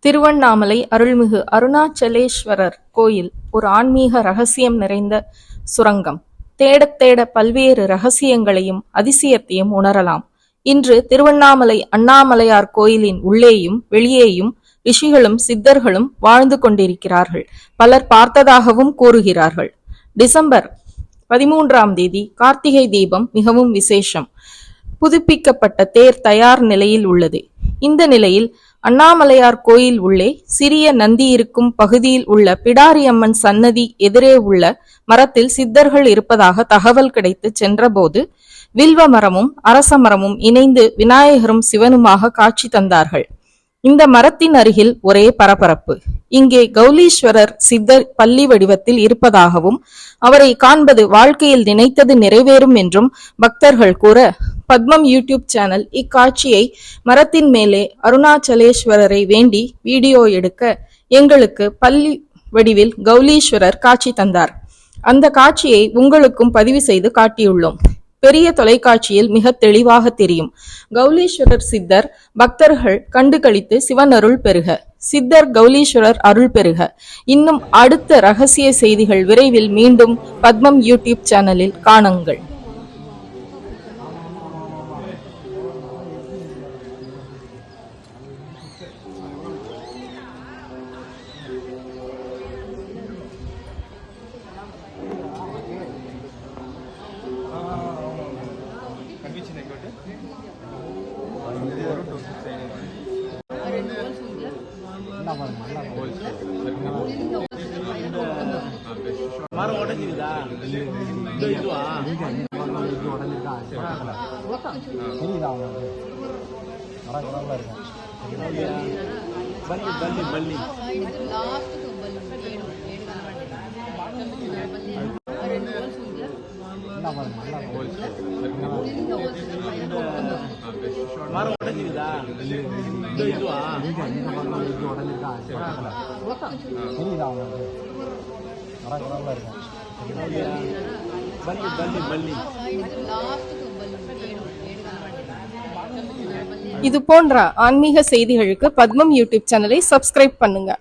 திருவண்ணாமலை அருள்மிகு அருணாச்சலேஸ்வரர் கோயில் ஒரு ஆன்மீக ரகசியம் நிறைந்த சுரங்கம். தேடத் தேட பல்வேறு ரகசியங்களையும் அதிசயத்தையும் உணரலாம். இன்று திருவண்ணாமலை அண்ணாமலையார் கோயிலின் உள்ளேயும் வெளியேயும் ரிஷிகளும் சித்தர்களும் வாழ்ந்து கொண்டிருக்கிறார்கள். பலர் பார்த்ததாகவும் கூறுகிறார்கள். டிசம்பர் 13 கார்த்திகை தீபம் மிகவும் விசேஷம். புதுப்பிக்கப்பட்ட தேர் தயார் நிலையில் உள்ளது. இந்த நிலையில் அண்ணாமலையார் கோயில் உள்ளே சிறிய நந்தி இருக்கும் பகுதியில் உள்ள பிடாரியம்மன் சன்னதி எதிரே உள்ள மரத்தில் சித்தர்கள் இருப்பதாக தகவல் கிடைத்து சென்றபோது வில்வ மரமும் அரச மரமும் இணைந்து விநாயகரும் சிவனுமாக காட்சி தந்தார்கள். இந்த மரத்தின் அருகில் ஒரே பரபரப்பு. இங்கே கௌலீஸ்வரர் சித்தர் பள்ளி வடிவத்தில் இருப்பதாகவும் அவரை காண்பது வாழ்க்கையில் நினைத்தது நிறைவேறும் என்றும் பக்தர்கள் கூற, பத்மம் யூடியூப் சேனல் இக்காட்சியை மரத்தின் மேலே அருணாச்சலேஸ்வரரை வேண்டி வீடியோ எடுக்க எங்களுக்கு பள்ளி வடிவில் கௌலீஸ்வரர் காட்சி தந்தார். அந்த காட்சியை உங்களுக்கும் பதிவு செய்து காட்டியுள்ளோம். பெரிய தொலைக்காட்சியில் மிக தெளிவாக தெரியும். கௌலீஸ்வரர் சித்தர் பக்தர்கள் கண்டு களித்து சிவன் அருள் பெறுக. சித்தர் கௌலீஸ்வரர் அருள் பெறுக. இன்னும் அடுத்த ரகசிய செய்திகள் விரைவில் மீண்டும் பத்மம் யூடியூப் சேனலில் காணுங்கள். மரம் உடஞ்சிருதா? இதுவா பல்லி பல்லி பல்லி மரம் உடஞ்சிருதா? இதுவா பல்லி பல்லி பல்லி. இது போன்ற ஆன்மீக செய்திகளுக்கு பத்மம் யூடியூப் சேனலை சப்ஸ்கிரைப் பண்ணுங்க.